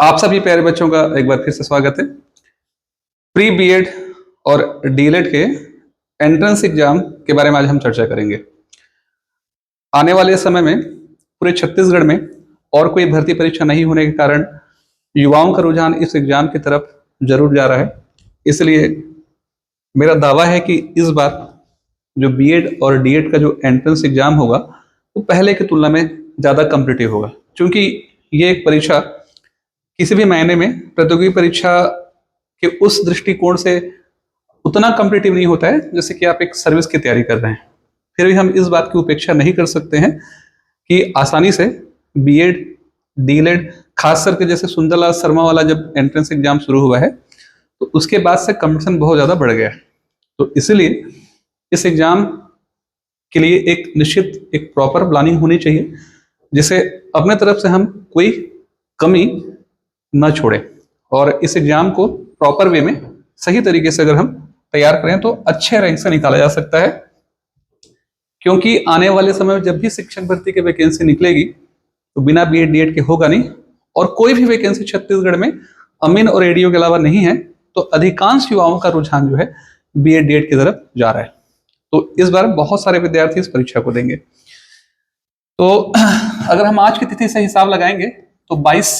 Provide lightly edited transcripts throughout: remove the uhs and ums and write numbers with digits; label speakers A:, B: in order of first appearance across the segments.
A: आप सभी प्यारे बच्चों का एक बार फिर से स्वागत है। प्री बीएड और डीएलएड के एंट्रेंस एग्जाम के बारे में आज हम चर्चा करेंगे। आने वाले समय में पूरे छत्तीसगढ़ में और कोई भर्ती परीक्षा नहीं होने के कारण युवाओं का रुझान इस एग्जाम की तरफ जरूर जा रहा है। इसलिए मेरा दावा है कि इस बार जो बीएड और डीएड का जो एंट्रेंस एग्जाम होगा वो पहले की तुलना में ज़्यादा कॉम्पिटिटिव होगा, क्योंकि ये एक परीक्षा किसी भी मायने में प्रतियोगी परीक्षा के उस दृष्टिकोण से उतना कॉम्पिटिटिव नहीं होता है जैसे कि आप एक सर्विस की तैयारी कर रहे हैं। फिर भी हम इस बात की उपेक्षा नहीं कर सकते हैं कि आसानी से बीएड डीएलएड खास करके जैसे सुंदरलाल शर्मा वाला जब एंट्रेंस एग्जाम शुरू हुआ है तो उसके बाद से कंपटीशन बहुत ज़्यादा बढ़ गया है। तो इसलिए इस एग्जाम के लिए एक निश्चित एक प्रॉपर प्लानिंग होनी चाहिए, जिसे अपने तरफ से हम कोई कमी न छोड़े और इस एग्जाम को प्रॉपर वे में सही तरीके से अगर हम तैयार करें तो अच्छे रैंक से निकाला जा सकता है। क्योंकि आने वाले समय में जब भी शिक्षक भर्ती की वैकेंसी निकलेगी तो बिना बीएड डीएड के होगा नहीं, और कोई भी वैकेंसी छत्तीसगढ़ में अमीन और एडीओ के अलावा नहीं है, तो अधिकांश युवाओं का रुझान जो है बीएड डीएड की तरफ जा रहा है। तो इस बार बहुत सारे विद्यार्थी इस परीक्षा को देंगे। तो अगर हम आज की तिथि से हिसाब लगाएंगे तो 22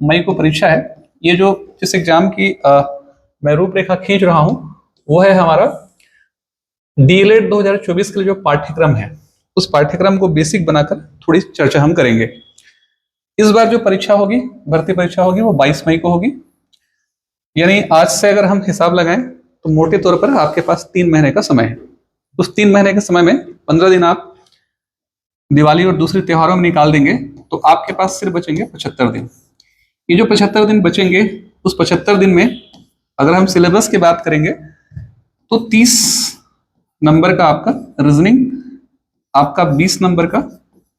A: मई को परीक्षा है। ये जो जिस एग्जाम की मैं रूपरेखा खींच रहा हूं वो है हमारा डीएलएड 2024 के लिए जो पाठ्यक्रम है, उस पाठ्यक्रम को बेसिक बनाकर थोड़ी चर्चा हम करेंगे। इस बार जो परीक्षा होगी, भर्ती परीक्षा होगी, वो 22 मई को होगी। यानी आज से अगर हम हिसाब लगाएं तो मोटे तौर पर आपके पास 3 महीने का समय है। उस 3 महीने के समय में 15 दिन आप दिवाली और दूसरे त्योहारों में निकाल देंगे तो आपके पास सिर्फ बचेंगे 75 दिन। ये जो 75 दिन बचेंगे, उस 75 दिन में अगर हम सिलेबस की बात करेंगे तो 30 नंबर का आपका रीजनिंग, आपका 20 नंबर का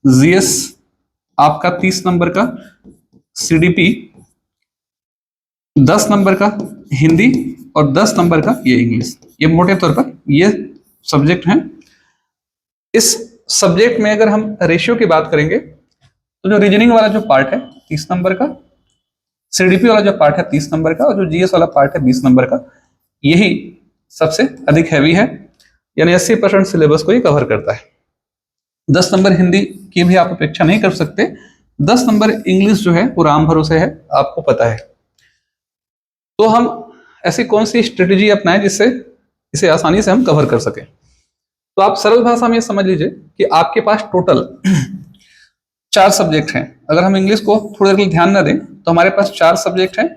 A: जीएस, आपका 30 नंबर का सीडीपी, 10 नंबर का हिंदी और 10 नंबर का ये इंग्लिश। ये मोटे तौर पर ये सब्जेक्ट हैं। इस सब्जेक्ट में अगर हम रेशियो की बात करेंगे तो जो रीजनिंग वाला जो पार्ट है 30 नंबर का, सीडीपी वाला जो पार्ट है 30 नंबर का, और जो जीएस वाला पार्ट है 20 नंबर का, यही सबसे अधिक हैवी है। यानी 80% सिलेबस को ये कवर करता है। 10 नंबर हिंदी की भी आप अपेक्षा नहीं कर सकते। 10 नंबर इंग्लिश जो है वो राम भरोसे है, आपको पता है। तो हम ऐसी कौन सी स्ट्रेटेजी अपनाएं जिससे इसे आसानी से हम कवर कर सकें। तो आप सरल भाषा में ये समझ लीजिए कि आपके पास टोटल 4 सब्जेक्ट हैं। अगर हम इंग्लिश को थोड़ी देर के लिए ध्यान न दें तो हमारे पास 4 सब्जेक्ट हैं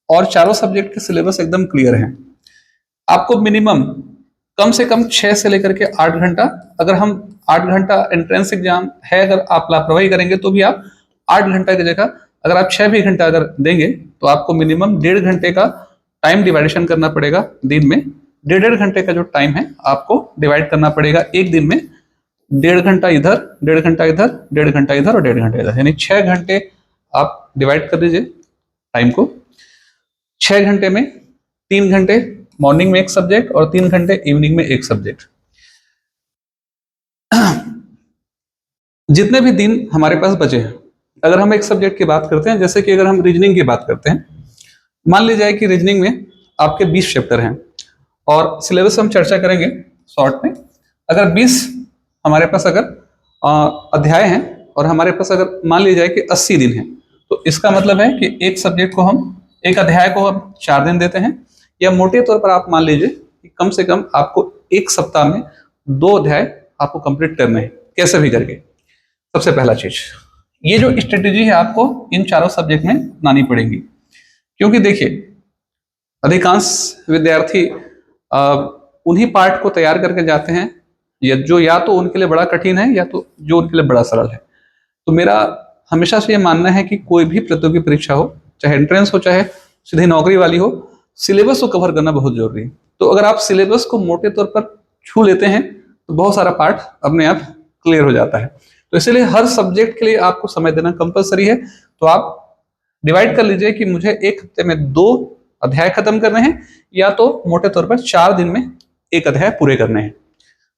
A: और चारों सब्जेक्ट के सिलेबस एकदम क्लियर हैं। आपको मिनिमम कम से कम 6 से लेकर के 8 घंटा, अगर हम 8 घंटा एंट्रेंस एग्जाम है, अगर आप लापरवाही करेंगे तो भी आप 8 घंटा की जगह अगर आप 6 भी घंटा अगर देंगे तो आपको मिनिमम 1.5 घंटे का टाइम डिवाइडेशन करना पड़ेगा दिन में। 1.5 घंटे का जो टाइम है आपको डिवाइड करना पड़ेगा एक दिन में। 1.5 घंटा इधर, 1.5 घंटा इधर, 1.5 घंटा इधर और 1.5 घंटा इधर, यानी 6 घंटे आप डिवाइड कर दीजिए टाइम को। 6 घंटे में 3 घंटे मॉर्निंग में एक सब्जेक्ट और 3 घंटे इवनिंग में एक सब्जेक्ट। जितने भी दिन हमारे पास बचे हैं, अगर हम एक सब्जेक्ट की बात करते हैं, जैसे कि अगर हम रीजनिंग की बात करते हैं, मान लीजिए कि रीजनिंग में आपके 20 चैप्टर हैं और सिलेबस हम चर्चा करेंगे शॉर्ट में। अगर 20 हमारे पास अगर अध्याय हैं और हमारे पास अगर मान लीजिए कि 80 दिन हैं, तो इसका मतलब है कि एक सब्जेक्ट को हम, एक अध्याय को हम 4 दिन देते हैं। या मोटे तौर पर आप मान लीजिए कि कम से कम आपको एक सप्ताह में 2 अध्याय आपको कंप्लीट करने हैं, कैसे भी करके। सबसे पहला चीज, ये जो स्ट्रेटेजी है आपको इन चारों सब्जेक्ट में अपनानी पड़ेगी। क्योंकि देखिए अधिकांश विद्यार्थी उन्हीं पार्ट को तैयार करके जाते हैं या तो उनके लिए बड़ा कठिन है या तो जो उनके लिए बड़ा सरल है। तो मेरा हमेशा से ये मानना है कि कोई भी प्रतियोगी परीक्षा हो, चाहे एंट्रेंस हो चाहे सीधी नौकरी वाली हो, सिलेबस को कवर करना बहुत जरूरी है। तो अगर आप सिलेबस को मोटे तौर पर छू लेते हैं तो बहुत सारा पार्ट अपने आप क्लियर हो जाता है। तो इसलिए हर सब्जेक्ट के लिए आपको समय देना कंपलसरी है। तो आप डिवाइड कर लीजिए कि मुझे एक हफ्ते में 2 अध्याय खत्म करने हैं या तो मोटे तौर पर 4 दिन में एक अध्याय पूरे करने हैं।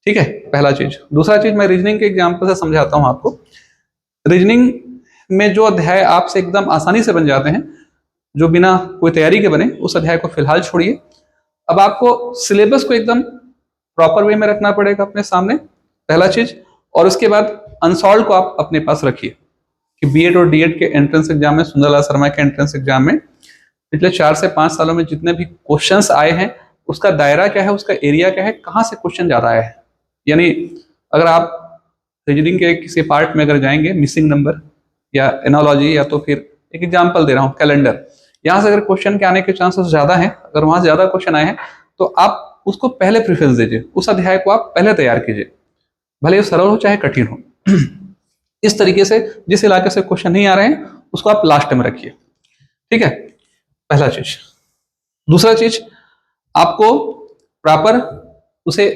A: ठीक है, पहला चीज। दूसरा चीज, मैं रीजनिंग के एग्जाम्पल से समझाता हूं आपको। रीजनिंग में जो अध्याय आपसे एकदम आसानी से बन जाते हैं जो बिना कोई तैयारी के बने, उस अध्याय को फिलहाल छोड़िए। अब आपको सिलेबस को एकदम प्रॉपर वे में रखना पड़ेगा अपने सामने, पहला चीज। और उसके बाद अनसॉल्व को आप अपने पास रखिए कि बीएड और डीएड के एंट्रेंस एग्जाम में, सुंदरलाल शर्मा के एंट्रेंस एग्जाम में पिछले 4 से 5 सालों में जितने भी क्वेश्चंस आए हैं, उसका दायरा क्या है, उसका एरिया क्या है, कहाँ से क्वेश्चन ज्यादा आया है। यानी अगर आप रीजनिंग के किसी पार्ट में अगर जाएंगे, मिसिंग नंबर या एनोलॉजी, या तो फिर एक एग्जाम्पल दे रहा हूँ कैलेंडर, यहाँ से अगर क्वेश्चन के आने के चांसेस ज्यादा हैं, अगर वहां ज्यादा क्वेश्चन आए हैं, तो आप उसको पहले प्रेफरेंस दीजिए, उस अध्याय को आप पहले तैयार कीजिए, भले ही सरल हो चाहे कठिन हो। इस तरीके से जिस इलाके से क्वेश्चन नहीं आ रहे हैं, उसको आप लास्ट में रखिए, ठीक है, पहला चीज। दूसरा चीज, आपको प्रॉपर उसे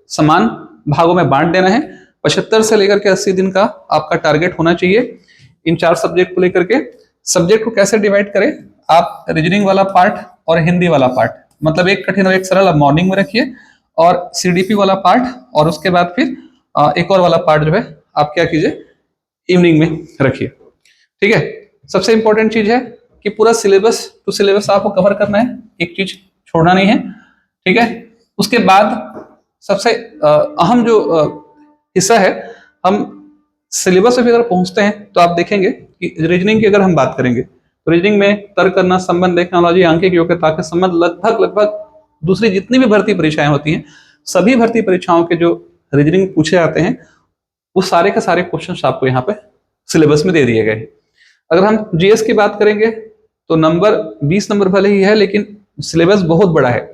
A: समान भागों में बांट देना है। 75 से लेकर के 80 दिन का आपका टारगेट होना चाहिए इन 4 सब्जेक्ट को लेकर के। सब्जेक्ट को कैसे डिवाइड करें, आप रीजनिंग वाला पार्ट और हिंदी वाला पार्ट, मतलब एक कठिन और एक सरल, आप मॉर्निंग में रखिए, और सीडीपी वाला पार्ट, और उसके बाद फिर एक और वाला पार्ट जो है आप क्या कीजिए, इवनिंग में रखिए, ठीक है। सबसे इंपॉर्टेंट चीज है कि पूरा सिलेबस टू सिलेबस आपको कवर करना है, एक चीज छोड़ना नहीं है, ठीक है। उसके बाद सबसे अहम जो हिस्सा है, हम सिलेबस पे भी अगर पहुंचते हैं तो आप देखेंगे कि रीजनिंग की अगर हम बात करेंगे, तो रीजनिंग में तर्क करना, संबंध, टेक्नोलॉजी, आंकिक योग्यता के संबंध लगभग दूसरी जितनी भी भर्ती परीक्षाएं होती हैं, सभी भर्ती परीक्षाओं के जो रीजनिंग पूछे जाते हैं, वो सारे के सारे क्वेश्चन आपको यहाँ पे सिलेबस में दे दिए गए हैं। अगर हम जीएस की बात करेंगे तो नंबर 20 नंबर भले ही है, लेकिन सिलेबस बहुत बड़ा है।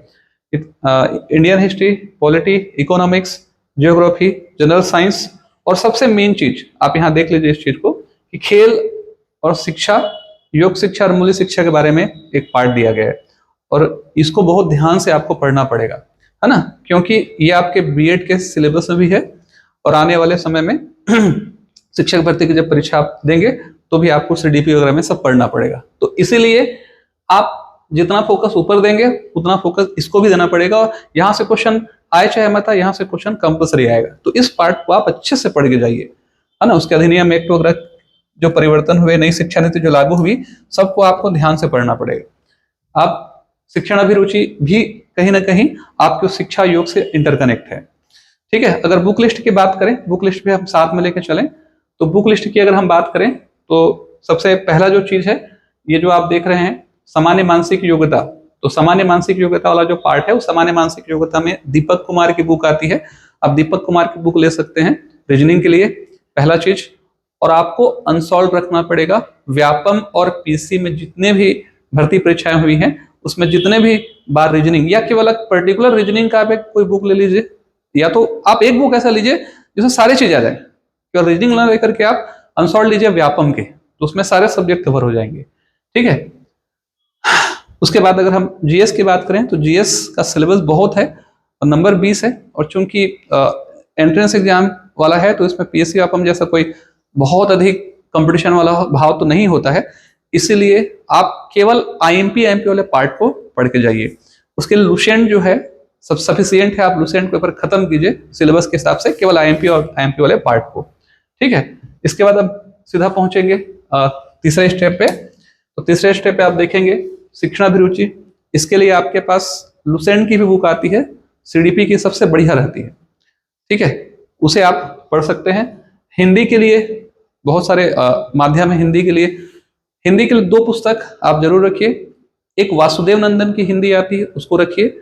A: Indian history, polity, economics, geography, general science, और सबसे मेन चीज आप यहाँ देख लीजिए इस चीज को कि खेल और शिक्षा, योग शिक्षा और मूल्य शिक्षा के बारे में एक पार्ट दिया गया है, और इसको बहुत ध्यान से आपको पढ़ना पड़ेगा, है ना, क्योंकि ये आपके बीएड के सिलेबस में भी है, और आने वाले समय में शिक्षक भर्ती की जब परीक्षा आप देंगे तो भी आपको सीडीपी वगैरह में सब पढ़ना पड़ेगा। तो इसीलिए आप जितना फोकस ऊपर देंगे, उतना फोकस इसको भी देना पड़ेगा, और यहाँ से क्वेश्चन आए चाहे मत आए, यहाँ से क्वेश्चन कंपल्सरी आएगा। तो इस पार्ट को आप अच्छे से पढ़ के जाइए, है ना। उसके अधिनियम एक्ट वगैरह जो परिवर्तन हुए, नई शिक्षा नीति जो लागू हुई, सबको आपको ध्यान से पढ़ना पड़ेगा। आप शिक्षण अभिरुचि भी कहीं ना कहीं आपके शिक्षा योग से इंटरकनेक्ट है, ठीक है। अगर बुक लिस्ट की बात करें, बुक लिस्ट भी हम साथ में लेके चलें, तो बुक लिस्ट की अगर हम बात करें तो सबसे पहला जो चीज है, ये जो आप देख रहे हैं सामान्य मानसिक योग्यता, तो सामान्य मानसिक योग्यता वाला जो पार्ट है, वो सामान्य मानसिक योग्यता में दीपक कुमार की बुक आती है। आप दीपक कुमार की बुक ले सकते हैं रीजनिंग के लिए, पहला चीज। और आपको अनसॉल्व रखना पड़ेगा व्यापम और पीसी में जितने भी भर्ती परीक्षाएं हुई हैं, उसमें जितने भी बार रीजनिंग, या केवल पर्टिकुलर रीजनिंग का आप एक कोई बुक ले लीजिए, या तो आप एक बुक ऐसा लीजिए जिसमें सारी चीज आ जाए, केवल रीजनिंग ना लेकर के आप अनसॉल्व लीजिए व्यापम के, तो उसमें सारे सब्जेक्ट कवर हो जाएंगे, ठीक है। उसके बाद अगर हम जीएस की बात करें तो जीएस का सिलेबस बहुत है और नंबर 20 है, और चूंकि एंट्रेंस एग्जाम वाला है तो इसमें पीएससी व्यापम जैसा कोई बहुत अधिक कंपटीशन वाला भाव तो नहीं होता है, इसीलिए आप केवल आईएमपी एमपी वाले पार्ट को पढ़ के जाइए। उसके लिए लुसेंट जो है सब सफिशियंट है, आप लुसेंट पेपर खत्म कीजिए सिलेबस के हिसाब से, केवल आईएमपी और आईएमपी वाले पार्ट को, ठीक है। इसके बाद अब सीधा पहुंचेंगे तीसरे स्टेप पे। तो तीसरे स्टेप पे आप देखेंगे शिक्षणाभिरुचि, इसके लिए आपके पास लुसेंट की भी बुक आती है, सीडीपी की सबसे बढ़िया रहती है, ठीक है, उसे आप पढ़ सकते हैं। हिंदी के लिए बहुत सारे माध्यम है, हिंदी के लिए 2 पुस्तक आप जरूर रखिए, एक वासुदेव नंदन की हिंदी आती है उसको रखिए,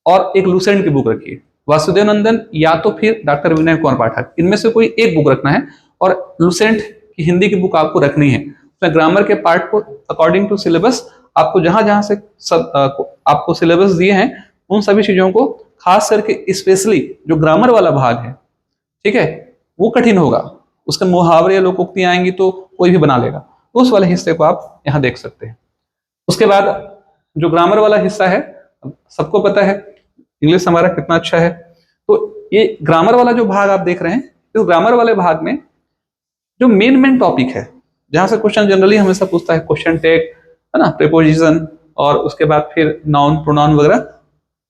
A: और एक लुसेंट की बुक रखिए। वासुदेव नंदन या तो फिर डॉक्टर विनय कुमार पाठक, इनमें से कोई एक बुक रखना है, और लुसेंट की हिंदी की बुक आपको रखनी है। उसमें ग्रामर के पार्ट को अकॉर्डिंग टू सिलेबस आपको जहां जहां से सब आपको सिलेबस दिए हैं, उन सभी चीजों को खास करके स्पेशली जो ग्रामर वाला भाग है, ठीक है, वो कठिन होगा, उसके मुहावरे लोकोक्तियां आएंगी तो कोई भी बना लेगा, तो उस वाले हिस्से को आप यहाँ देख सकते हैं। उसके बाद जो ग्रामर वाला हिस्सा है, सबको पता है इंग्लिश हमारा कितना अच्छा है, तो ये ग्रामर वाला जो भाग आप देख रहे हैं, इस ग्रामर वाले भाग में जो मेन टॉपिक है, जहां से क्वेश्चन जनरली हमेशा पूछता है, क्वेश्चन टैग है ना, प्रीपोजिशन, और उसके बाद फिर नाउन प्रोनाउन वगैरह,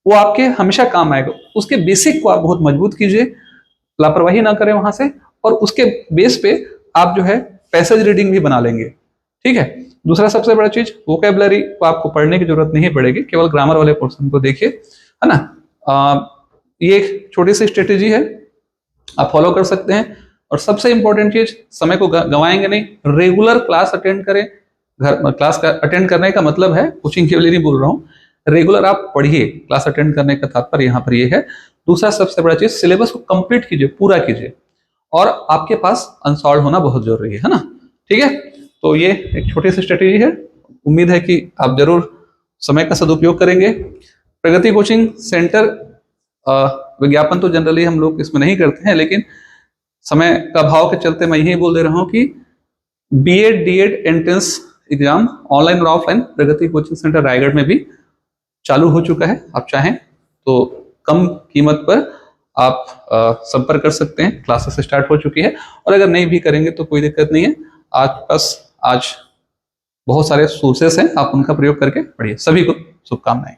A: वो आपके हमेशा काम आएगा। उसके बेसिक को आप बहुत मजबूत कीजिए, लापरवाही ना करें वहां से, और उसके बेस पे आप जो है पैसेज रीडिंग भी बना लेंगे, ठीक है। दूसरा सबसे बड़ा चीज, वोकेबलरी को आपको पढ़ने की जरूरत नहीं पड़ेगी, केवल ग्रामर वाले पोर्शन को देखिए, है ना। ये एक छोटी सी स्ट्रेटेजी है, आप फॉलो कर सकते हैं। और सबसे इंपॉर्टेंट चीज, समय को गंवाएंगे नहीं, रेगुलर क्लास अटेंड करें। घर क्लास का अटेंड करने का मतलब है, कोचिंग के लिए नहीं बोल रहा हूँ, रेगुलर आप पढ़िए। क्लास अटेंड करने का तात्पर्य यहाँ पर ये है। दूसरा सबसे बड़ा चीज, सिलेबस को कंप्लीट कीजिए, पूरा कीजिए, और आपके पास अनसॉल्व होना बहुत जरूरी है ना। ठीक है, तो ये एक छोटी सी स्ट्रेटेजी है। उम्मीद है कि आप जरूर समय का सदुपयोग करेंगे। प्रगति कोचिंग सेंटर विज्ञापन तो जनरली हम लोग इसमें नहीं करते हैं, लेकिन समय का भाव के चलते मैं यही बोल दे रहा हूँ कि BEd DEd entrance exam online और ऑफलाइन प्रगति कोचिंग सेंटर रायगढ़ में भी चालू हो चुका है। आप चाहें तो कम कीमत पर आप संपर्क कर सकते हैं, क्लासेस स्टार्ट हो चुकी है। और अगर नहीं भी करेंगे तो कोई दिक्कत नहीं है, आपके पास आज बहुत सारे सोर्सेस हैं, आप उनका प्रयोग करके पढ़िए। सभी को शुभकामनाएं।